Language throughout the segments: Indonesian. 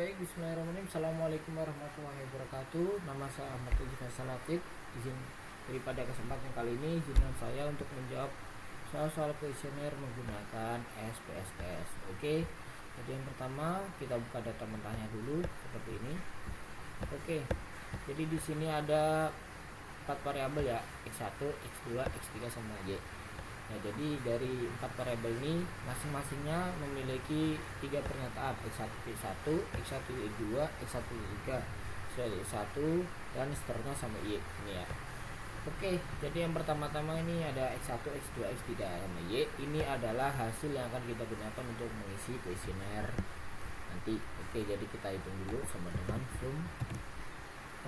baik, bismillahirrahmanirrahim. Assalamualaikum warahmatullahi wabarakatuh. Nama saya Ahmad Faisal Latif. Daripada kesempatan kali ini, izinkan saya untuk menjawab soal-soal kuesioner menggunakan SPSS. Oke, jadi yang pertama kita buka data mentahnya dulu seperti ini. Oke, jadi di sini ada 4 variabel ya, x1, x2, x3 sama y. Nah, jadi dari 4 variabel ini masing-masingnya memiliki 3 pernyataan, x1 y1, x1 y2, x1 y3, x1 dan seterusnya sampai y ini ya. Oke, jadi yang pertama-tama ini ada x1, x2, x3 sama y. Ini adalah hasil yang akan kita gunakan untuk mengisi kuesioner nanti. Oke, jadi kita hitung dulu sama dengan sum.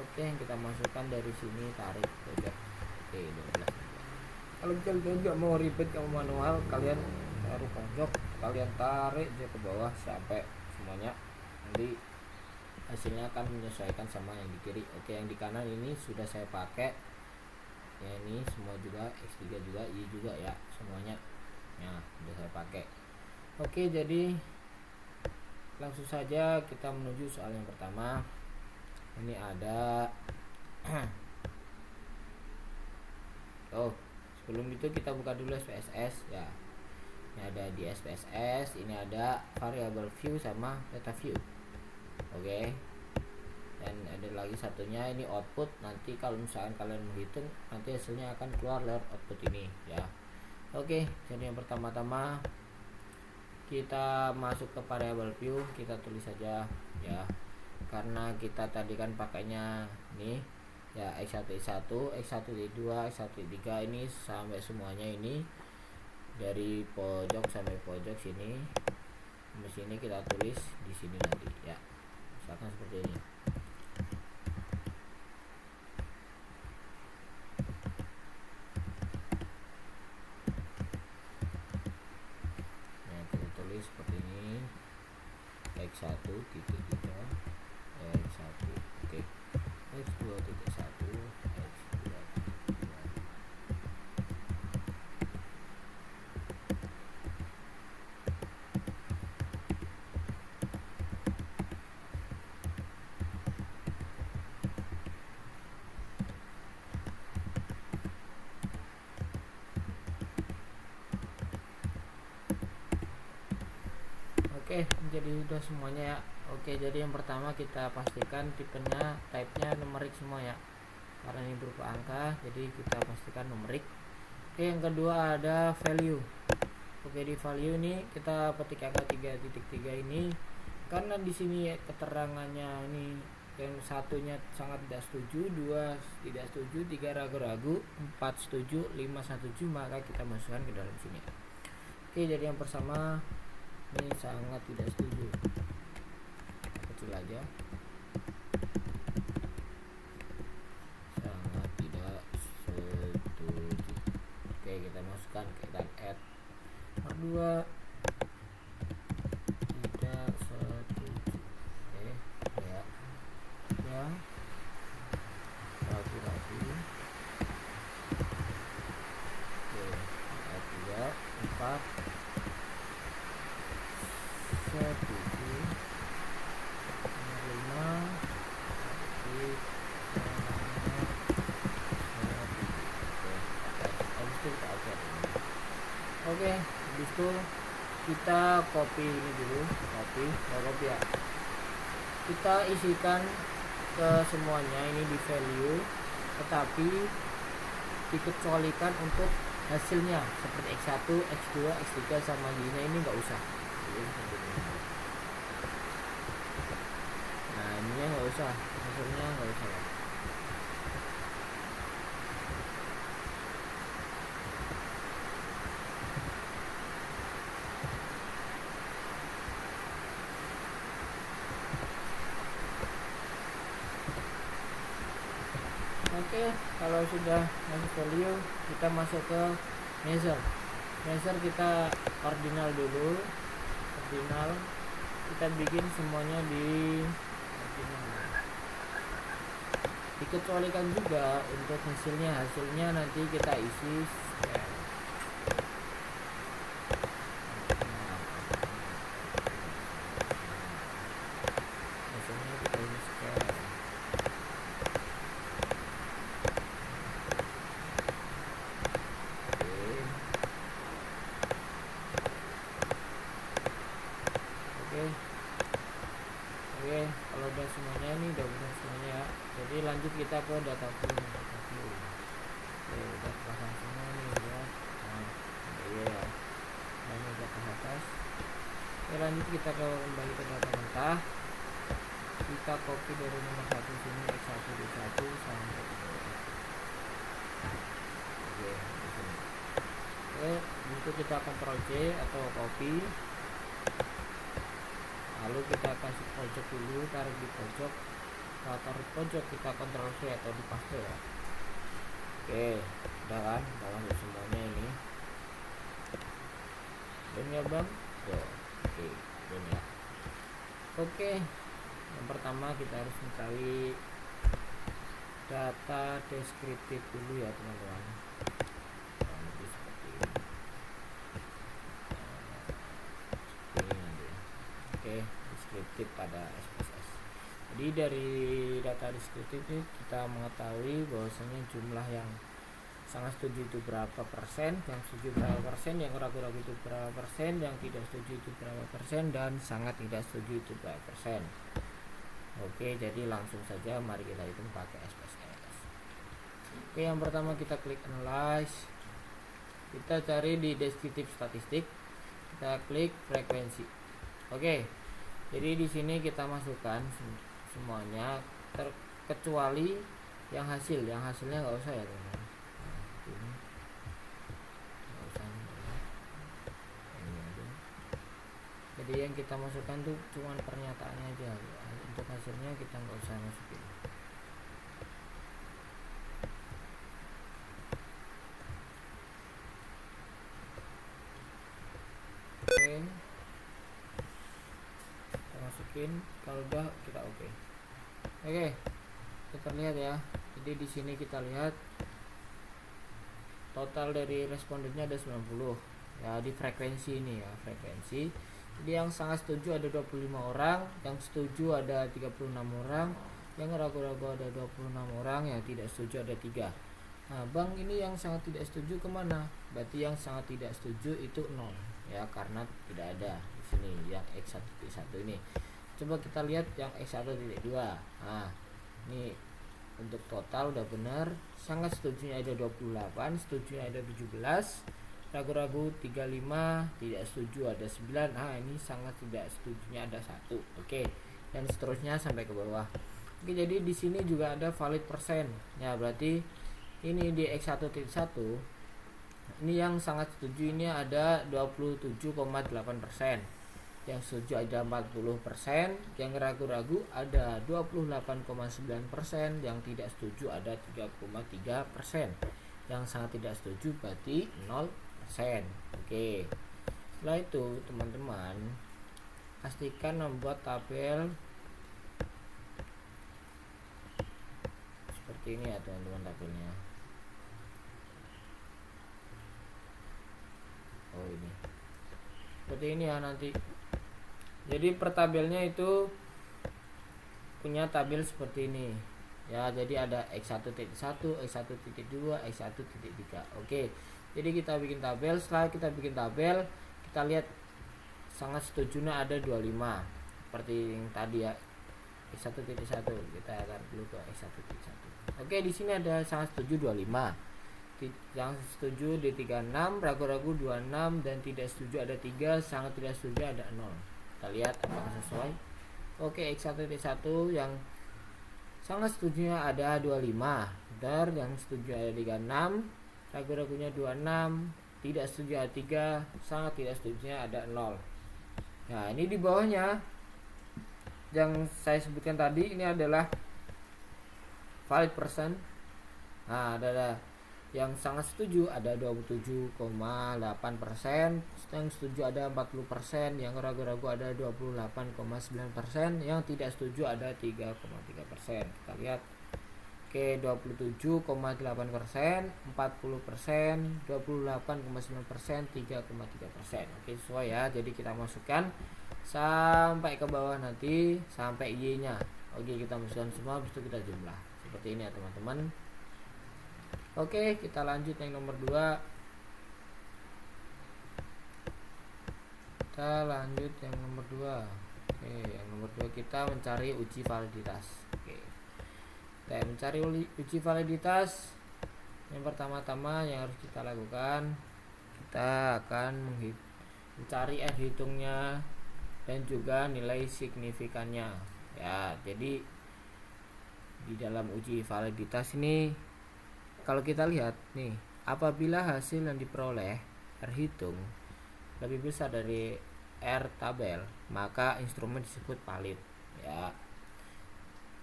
Oke, yang kita masukkan dari sini tarik pojok. Oke, 12. Kalau kalian nggak mau ribet, kamu manual, kalian taruh pojok, kalian tarik aja ke bawah sampai semuanya. Nanti hasilnya akan menyesuaikan sama yang di kiri. Oke, yang di kanan ini sudah saya pakai. Ya, ini semua juga, x3 juga, y juga ya, semuanya. Nah, sudah saya pakai. Oke, jadi langsung saja kita menuju soal yang pertama. Ini ada sebelum itu kita buka dulu SPSS ya. Ini ada di SPSS, ini ada variable view sama data view. Oke. Dan ada lagi satunya ini output. Nanti kalau misalkan kalian menghitung, nanti hasilnya akan keluar lewat output ini ya. Oke, jadi yang pertama-tama kita masuk ke variable view, kita tulis saja ya. Karena kita tadi kan pakainya nih ya, x1 x1, x1 y2, x1 y3 ini sampai semuanya ini dari pojok sampai pojok sini. Di sini kita tulis di sini nanti ya. Misalkan seperti ini. Nah, kita tulis seperti ini. x1 titik 3, x1 oke, x2 titik 1, x2 titik 2. Oke, jadi udah semuanya ya. Oke, jadi yang pertama kita pastikan tipenya, type-nya numerik semua ya. Karena ini berupa angka, jadi kita pastikan numerik. Oke, yang kedua ada value. Oke, di value ini kita petik angka 3.3 ini. Karena di sini ya, keterangannya ini yang satunya sangat tidak setuju, 2 tidak setuju, 3 ragu-ragu, 4 setuju, 5 setuju, maka kita masukkan ke dalam sini. Oke, jadi yang pertama ini sangat tidak setuju, kecil aja, sangat tidak setuju. Oke, kita masukkan, kita add. Nomor 2 tidak setuju. Oke ya, ya ragu-ragu. Oke, add 3, 4 setuju, nomor 5 oke, habis itu kita copy ini dulu, copy ya, kita isikan ke semuanya ini di value, tetapi dikecualikan untuk hasilnya seperti x1, x2, x3 sama y nya ini nggak usah. Nah, ininya nggak usah, hasilnya nggak usah ya. Oke, kalau sudah masuk value, kita masuk ke measure. Measure kita ordinal dulu. Ordinal kita bikin semuanya di ordinal. Dikecualikan juga untuk hasilnya nanti kita isi Oke, kalau udah semuanya ini udah benar semuanya ya. Jadi lanjut kita ke data view. Oke, udah pasang semua nih ya. Nah, iya ya. Nah, ini udah ke atas. Oke, lanjut kita kembali ke data mentah. Kita copy dari nomor 1 sini X1 D1 sampai ke bawah. Oke, di sini. Oke, itu kita Ctrl C atau copy. Lalu kita kasih pojok dulu, tarik di pojok. Kalau tarik pojok kita Ctrl C atau di paste ya. Oke, udah kan, udah masuk semuanya ini. Dan ya bang, oke, dan ya. Oke, yang pertama kita harus mencari data deskriptif dulu ya teman-teman. Seperti ini. Oke, deskriptif pada SPSS. Jadi dari data deskriptif ini kita mengetahui bahwasanya jumlah yang sangat setuju itu berapa persen, yang setuju berapa persen, yang ragu-ragu itu berapa persen, yang tidak setuju itu berapa persen, dan sangat tidak setuju itu berapa persen. Oke, jadi langsung saja mari kita hitung pakai SPSS. Oke, yang pertama kita klik analyze, kita cari di deskriptif statistik, kita klik frekuensi. Oke, jadi di sini kita masukkan semuanya kecuali yang hasilnya nggak usah ya teman-teman. Jadi yang kita masukkan tuh cuma pernyataannya aja, untuk hasilnya kita nggak usah masukin. Oke, kita masukin, kalau udah kita oke. Oke, kita lihat ya. Jadi di sini kita lihat total dari respondennya ada 90 ya, di frekuensi ini ya, frekuensi. Jadi yang sangat setuju ada 25 orang, yang setuju ada 36 orang, yang ragu-ragu ada 26 orang, yang tidak setuju ada 3. Nah bang, ini yang sangat tidak setuju kemana? Berarti yang sangat tidak setuju itu 0 ya, karena tidak ada di sini yang X1.1 ini. Coba kita lihat yang X1.2. Nah ini untuk total udah benar, sangat setujunya ada 28, setujunya ada 17, ragu-ragu 35, tidak setuju ada 9. Nah ini sangat tidak setujunya ada 1. Oke, dan seterusnya sampai ke bawah. Oke, jadi di sini juga ada valid persen ya, berarti ini di X1.1 ini yang sangat setuju ini ada 27,8%, yang setuju ada 40%, yang ragu-ragu ada 28,9%, yang tidak setuju ada 3,3%, yang sangat tidak setuju berarti 0%. Oke, setelah itu teman-teman pastikan membuat tabel seperti ini ya teman-teman, tabelnya. Oh ini seperti ini ya nanti. Jadi per tabelnya itu punya tabel seperti ini ya, jadi ada X1.1, X1.2, X1.3. Oke, jadi kita bikin tabel. Setelah kita bikin tabel, kita lihat sangat setujunya ada 25 seperti yang tadi ya, X1.1. Kita akan dulu ke X1.1. Oke, di sini ada sangat setuju 25, yang setuju di 36, ragu-ragu 26, dan tidak setuju ada 3, sangat tidak setuju ada 0. Kita lihat apakah sesuai. Oke, X1.1 yang sangat setujunya ada 25, dan yang setuju ada 36, ragu-ragunya 26, tidak setuju ada 3, sangat tidak setujunya ada 0. Nah ini di bawahnya yang saya sebutkan tadi, ini adalah valid percent. Nah ada yang sangat setuju ada 27,8%, yang setuju ada 40%, yang ragu-ragu ada 28,9%, yang tidak setuju ada 3,3%. Kita lihat. Oke, 27,8%, 40%, 28,9%, 3,3%. Oke, sesuai ya. Jadi kita masukkan sampai ke bawah nanti sampai Y-nya. Oke, kita masukkan semua, habis itu kita jumlah. Seperti ini ya teman-teman. Oke, kita lanjut yang nomor 2. Kita lanjut yang nomor 2. Oke, yang nomor 2 kita mencari uji validitas. Oke, kita mencari uji validitas. Yang pertama-tama yang harus kita lakukan, kita akan mencari R hitungnya dan juga nilai signifikannya ya. Jadi di dalam uji validitas ini kalau kita lihat nih, apabila hasil yang diperoleh R hitung lebih besar dari R tabel, maka instrumen disebut valid ya.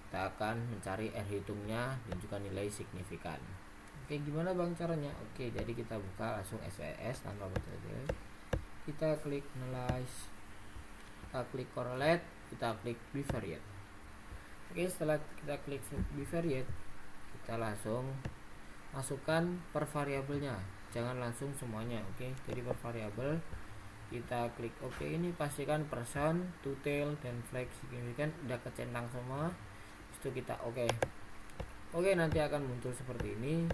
Kita akan mencari R hitungnya dan juga nilai signifikan. Oke, gimana bang caranya? Oke, jadi kita buka langsung SPSS tanpa metode. Kita klik analyze, kita klik correlate, kita klik bivariate. Oke, setelah kita klik bivariate, kita langsung masukkan per variabelnya, jangan langsung semuanya. Oke, jadi per variabel kita klik oke. Ini pastikan persen, total dan flag signifikan udah kecentang semua. Itu kita oke. Nanti akan muncul seperti ini.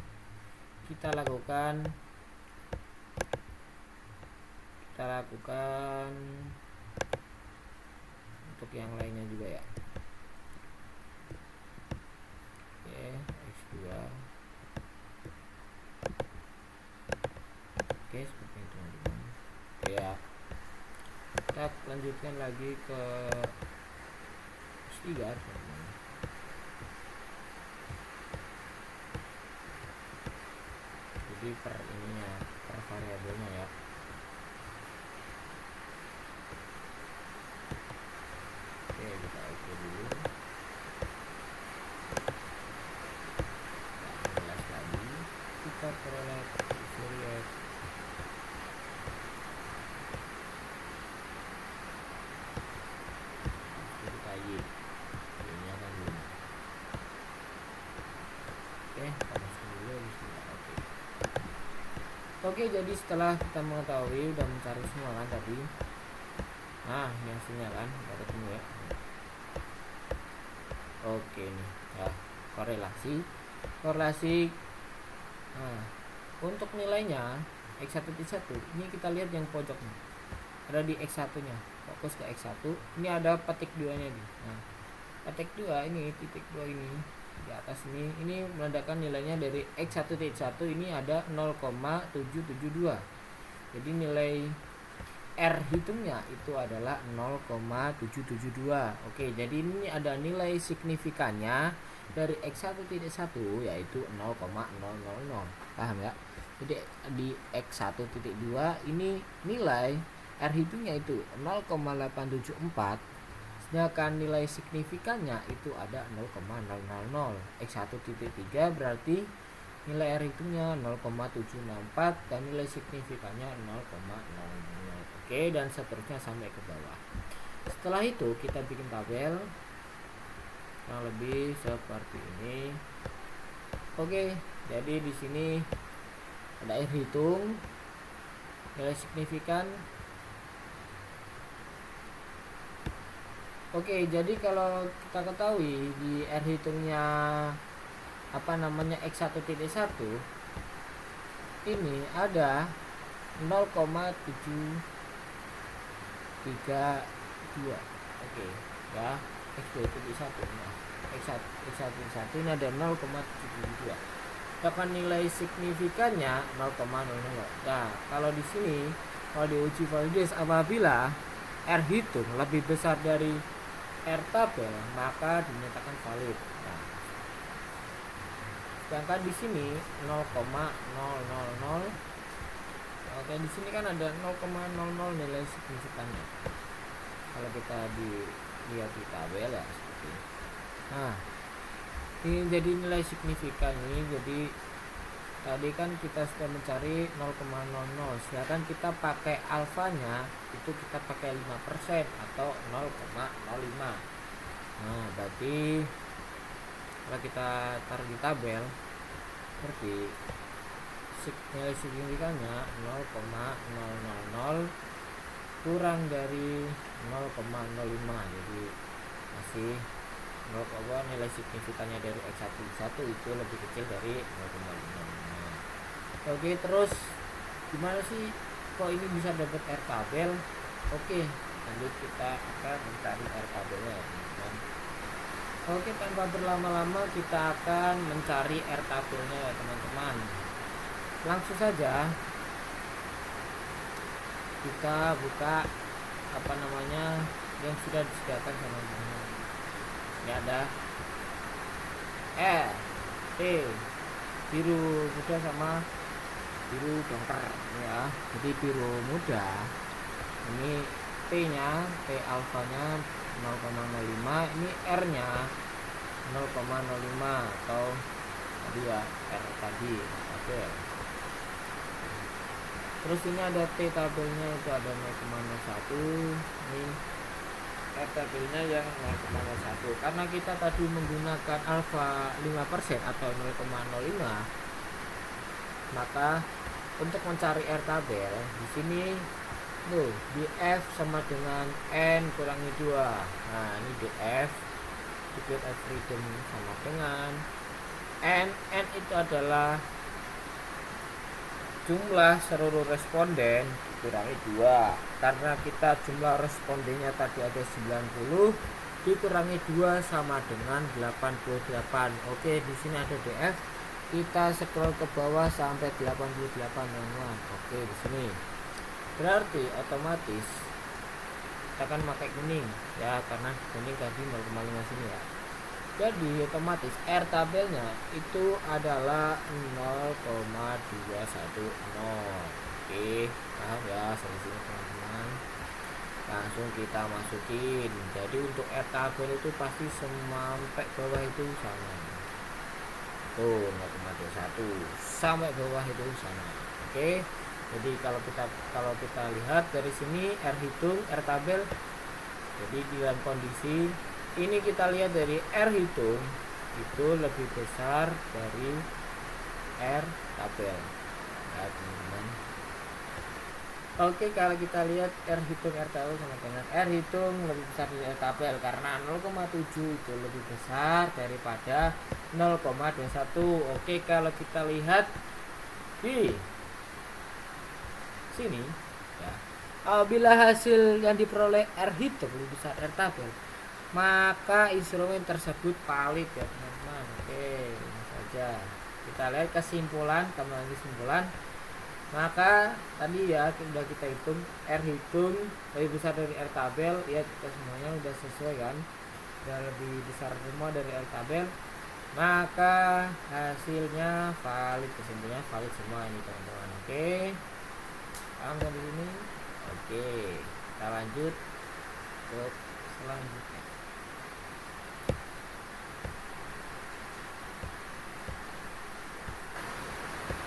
Kita lakukan untuk yang lainnya juga ya. Oke, X2. Oke, seperti itu teman-teman. Ya, kita lanjutkan lagi ke S3 teman-teman. Jadi per ininya, per variabelnya ya. Oke, kita oke dulu. Kita jelas lagi, kita correlate bivariate. Kita Y ini akan dulu. Oke, panaskan dulu habis kita oke. Oke, jadi setelah kita mengetahui udah mencari semua kan tadi. Nah, ini hasilnya kan udah ketemu ya. Oke nih ya, korelasi. Nah, untuk nilainya X1 T1 ini kita lihat yang pojok nih, ada di X1 nya, fokus ke X1. Ini ada petik 2 nya nih. Nah, petik 2 ini, titik 2 ini di atas ini menandakan nilainya dari X1 T1 ini ada 0,772. Jadi nilai R hitungnya itu adalah 0,772. Oke, jadi ini ada nilai signifikannya dari X1 titik 1 yaitu 0,000. Paham ya? Jadi di X1 titik 2 ini nilai R hitungnya itu 0,874, sedangkan nilai signifikannya itu ada 0,000. X1 titik 3 berarti nilai R hitungnya 0,764 dan nilai signifikannya 0,00. Oke, dan seterusnya sampai ke bawah. Setelah itu kita bikin tabel yang lebih seperti ini. Oke, jadi di sini ada R hitung, nilai signifikan. Oke, jadi kalau kita ketahui di R hitungnya X1 titik 1 ini ada 0,732. Oke ya, X2 titik 1 nah, X1 titik 1 ini ada 0,732. Dapat nilai signifikannya 0,00. Nah, kalau di sini kalau diuji validitas apabila R hitung lebih besar dari R tabel maka dinyatakan valid. Nah, sedangkan di sini 0,000. Oke, di sini kan ada 0,00 nilai signifikannya. Kalau kita lihat di tabel ya seperti ini. Nah, ini jadi nilai signifikan ini. Jadi tadi kan kita sudah mencari 0,00, sedangkan kita pakai alfanya itu kita pakai 5% atau 0,05. Nah, berarti kalau kita taruh di tabel seperti nilai signifikannya 0,000 kurang dari 0,05, jadi masih 0, nilai signifikannya dari X1 itu lebih kecil dari 0,05. Oke, terus gimana sih kok ini bisa dapat R tabel? Oke, lanjut kita akan mencari R tabelnya ya teman-teman. Oke, tanpa berlama-lama kita akan mencari R tabelnya ya teman-teman. Langsung saja kita buka yang sudah disediakan sama teman-teman. Ini ada T biru muda sama biru dongker ya. Jadi biru muda ini T alfanya 0,05, ini R nya 0,05 atau tadi ya R tadi. Oke, terus ini ada T tabelnya itu ada 0,01, ini R tabelnya yang 0,01. Karena kita tadi menggunakan alfa 5% atau 0,05, maka untuk mencari R tabel di sini tuh di F sama dengan N kurangi 2. Nah, ini di F freedom sama dengan N itu adalah jumlah seluruh responden dikurangi 2. Karena kita jumlah respondennya tadi ada 90 dikurangi 2 sama dengan 88. Oke, di sini ada DF. Kita scroll ke bawah sampai 88 teman-teman. Oke, di sini. Berarti otomatis kita akan pakai kuning ya, karena kuning tadi 0,5 sini ya. Jadi otomatis R tabelnya itu adalah 0,210. Oke, paham ya sampai sini teman-teman. Langsung kita masukin. Jadi untuk R tabel itu pasti sampai bawah itu sama. Tuh 0,21 sampai bawah itu sama. Oke. Jadi kalau kita lihat dari sini R hitung R tabel. Jadi di dalam kondisi ini kita lihat dari R hitung itu lebih besar dari R tabel ya teman-teman. Oke, kalau kita lihat R hitung R tabel sama dengan R hitung lebih besar dari R tabel karena 0,7 itu lebih besar daripada 0,21. Oke, kalau kita lihat di sini ya, apabila hasil yang diperoleh R hitung lebih besar R tabel, maka instrumen tersebut valid ya teman-teman. Oke, ini saja kita lihat kesimpulan. Maka tadi ya sudah kita hitung R hitung lebih besar dari R tabel ya, kita semuanya sudah sesuai kan, sudah lebih besar semua dari R tabel, maka hasilnya valid, kesimpulannya valid semua ini teman-teman. Oke, paham di sini? Oke, kita lanjut ke selanjutnya.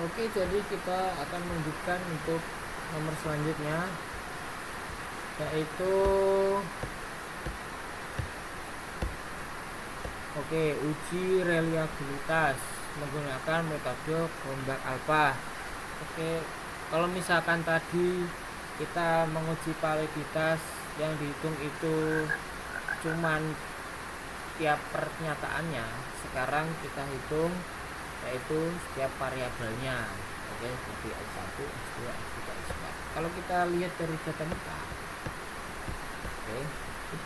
Oke, jadi kita akan menunjukkan untuk nomor selanjutnya, yaitu uji reliabilitas menggunakan metode Cronbach alpha. Oke, kalau misalkan tadi kita menguji validitas yang dihitung itu cuman tiap pernyataannya, sekarang kita hitung yaitu setiap variabelnya. Oke, seperti X1, X2, X3, X4. Kalau kita lihat dari data kita,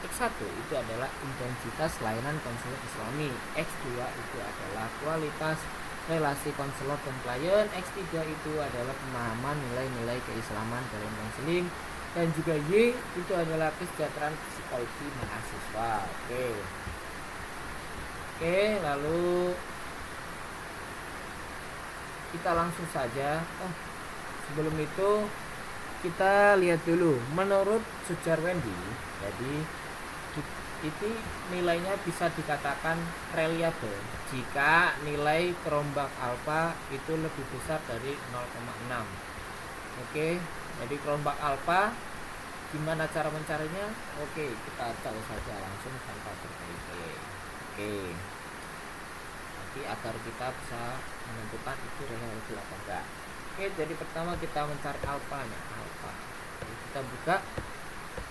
X1 itu adalah intensitas layanan konselor Islami, X2 itu adalah kualitas relasi konselor dan klien, X3 itu adalah pemahaman nilai-nilai keislaman dalam konseling, dan juga Y itu adalah kesejahteraan psikologi mahasiswa. Oke, lalu kita langsung saja. Sebelum itu kita lihat dulu menurut Sujarwendi. Jadi itu nilainya bisa dikatakan reliable jika nilai Cronbach alpha itu lebih besar dari 0,6. Oke, jadi Cronbach alpha gimana cara mencarinya? Oke, kita tahu saja langsung tanpa bertele-tele. Oke, nanti agar kita bisa menentukan itu reliable atau enggak. Oke, jadi pertama kita mencari alfanya. Jadi kita buka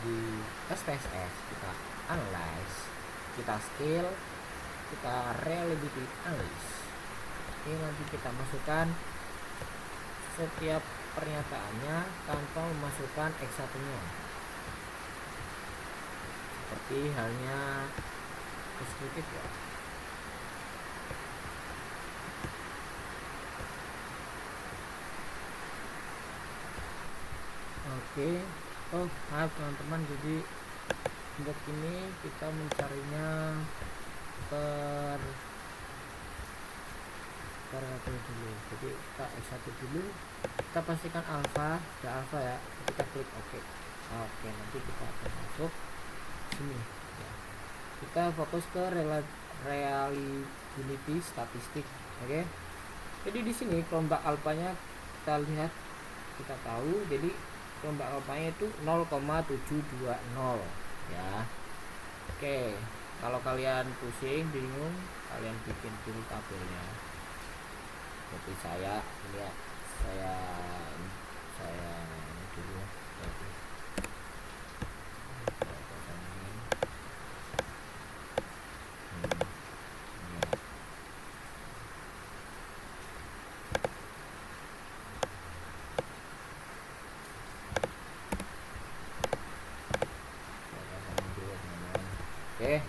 di SPSS, kita analyze, kita scale, kita reliability analysis. Oke, nanti kita masukkan setiap pernyataannya tanpa memasukkan X1 nya. seperti halnya deskriptif ya. Oke, oh maaf teman-teman, jadi untuk ini kita mencarinya per variabel dulu. Jadi kita X1 dulu, kita pastikan alfa, ada alfa ya, kita klik oke. Oke, nanti kita akan masuk sini ya. Kita fokus ke reliability statistik. Oke, jadi di sini kelompok alfanya kita lihat, kita tahu, jadi kelompok alfanya itu 0,720 ya. Oke, kalau kalian pusing bingung, kalian bikin dulu tabelnya seperti saya ini ya, saya ini dulu jadi oke,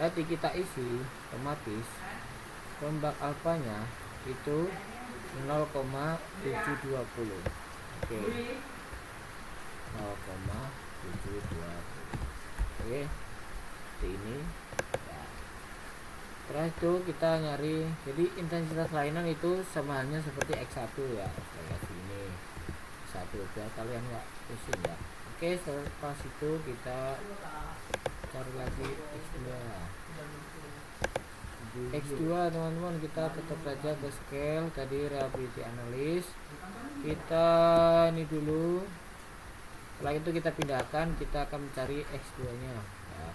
nanti kita isi otomatis kelompok alfanya itu 0,720. Oke, 0,720. Oke, seperti ini ya. Setelah itu kita nyari, jadi intensitas lainan itu sama halnya seperti X1 ya, kayak sini X1 biar kalian nggak pusing ya. Oke, setelah itu kita cari lagi X2 teman-teman, kita tetap saja ke scale tadi reliability analysis, kita ini dulu. Setelah itu kita pindahkan, kita akan mencari X2 nya ya.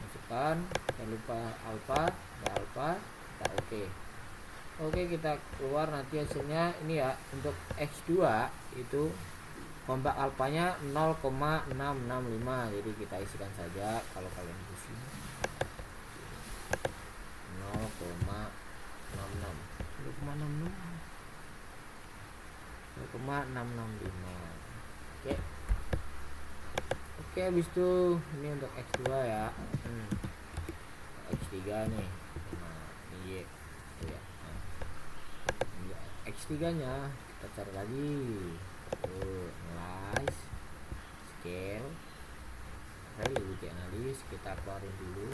Masukkan, jangan lupa alpha, ada alpha, kita oke, kita keluar nanti hasilnya ini ya. Untuk X2 itu kelompok alfanya 0,665, jadi kita isikan saja kalau kalian isi 0,665. Oke, habis itu ini untuk X2 ya. X3 nih. Nah, ini ya. Nah, X3 nya kita cari lagi. Analyze, scale, reliability analysis, kita keluarin dulu.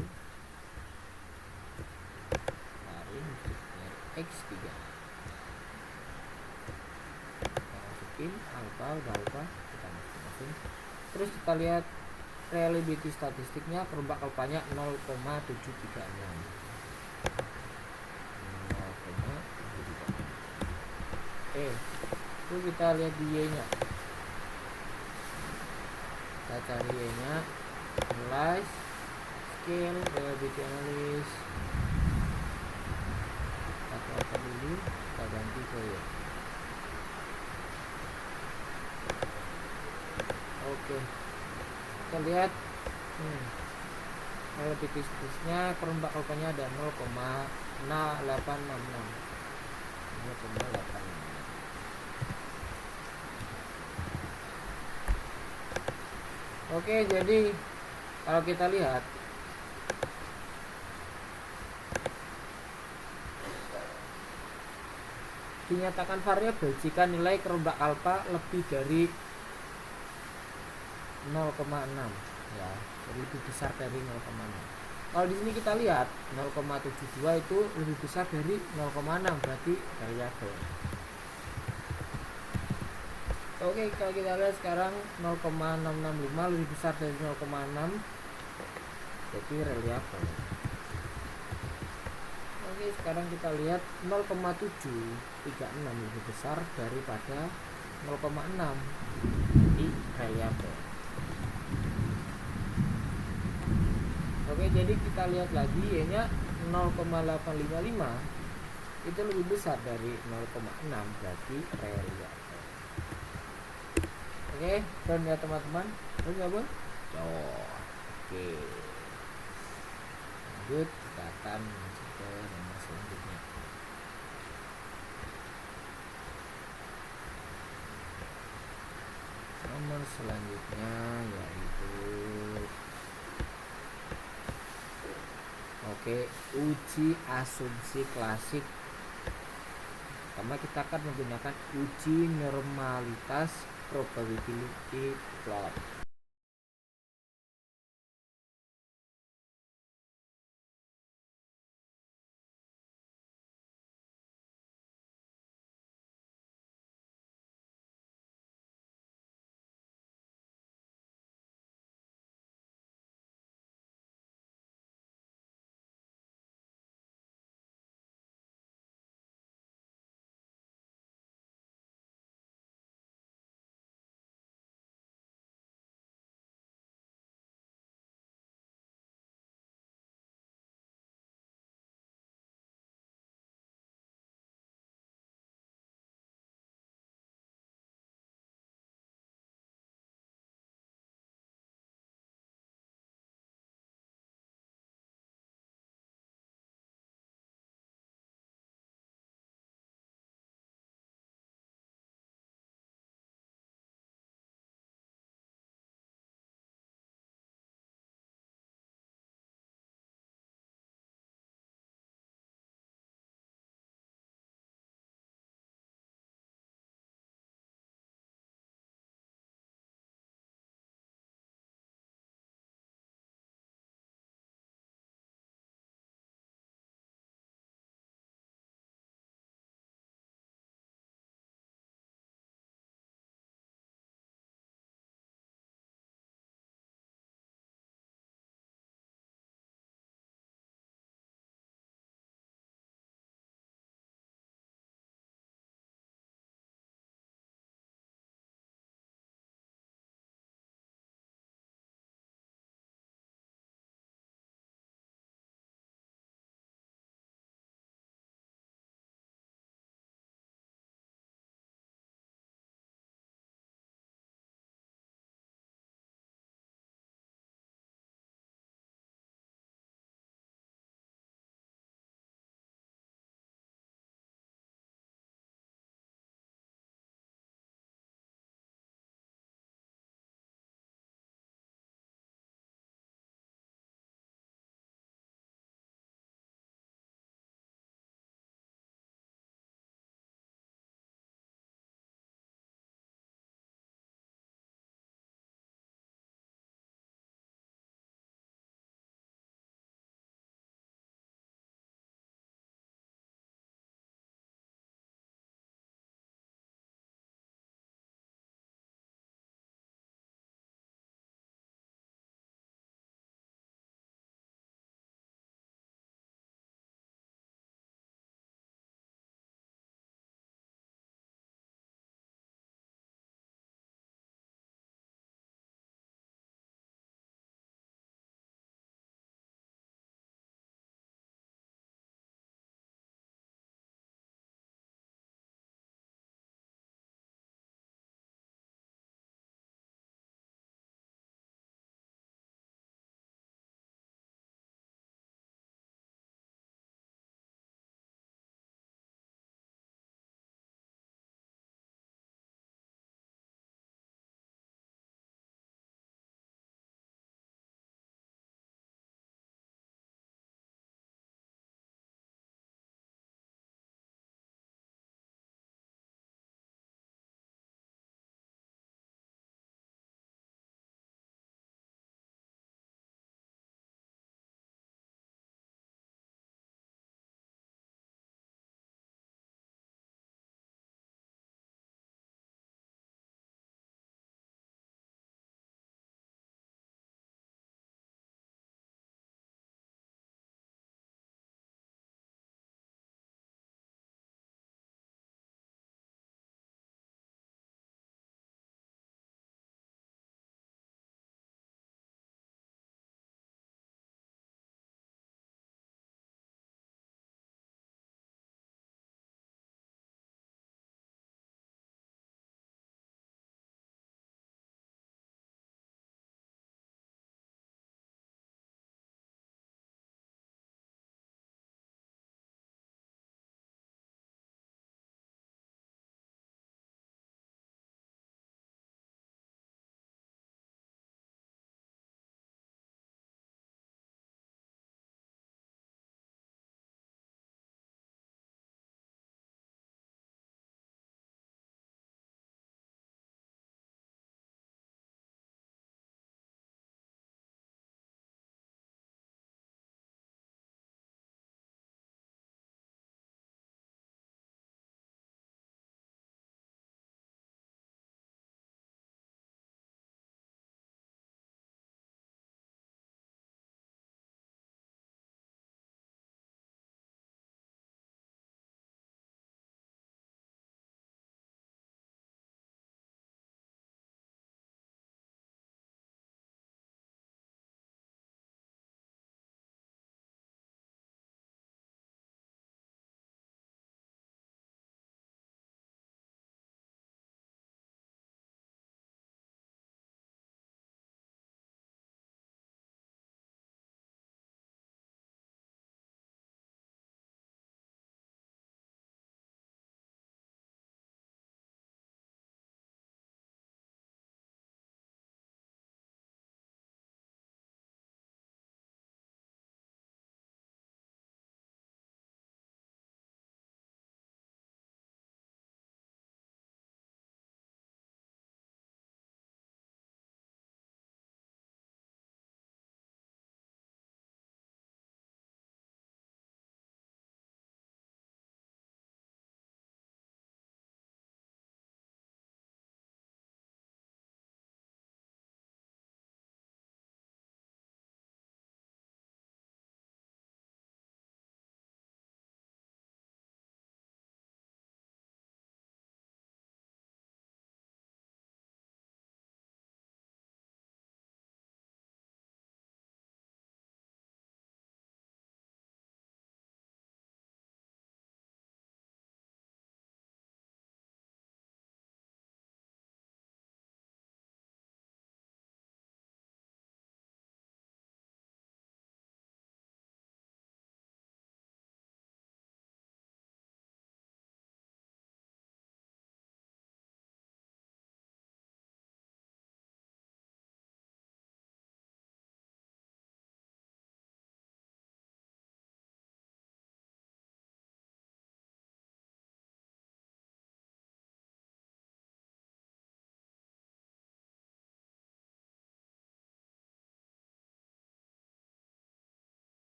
X3 kita masukin alpha, kita masukin. Terus kita lihat reliability statistiknya, kelompok alfanya 0,736. Itu kita lihat di Y nya, kita cari Y nya, analyze, scale, reliability analysis, kita keluarkan dulu, kita ganti ke Y. Oke, kita lihat reliability statistiknya, kelompok alfanya ada 0,866. Oke, jadi kalau kita lihat dinyatakan variabel jika nilai kelompok alfa lebih dari 0,6 ya, jadi lebih besar dari 0,6. Kalau di sini kita lihat 0,72 itu lebih besar dari 0,6, berarti variabel. Oke, kalau kita lihat sekarang 0,665 lebih besar dari 0,6, jadi reliable. Oke, sekarang kita lihat 0,736 lebih besar daripada 0,6, jadi reliable. Oke, jadi kita lihat lagi Y nya 0,855 itu lebih besar dari 0,6, berarti reliable. Oke, dan ya teman-teman, terus ya bun. Oke, lanjut kita akan masuk ke nomor selanjutnya. nomor selanjutnya yaitu uji asumsi klasik. Pertama kita akan menggunakan uji normalitas probability plot.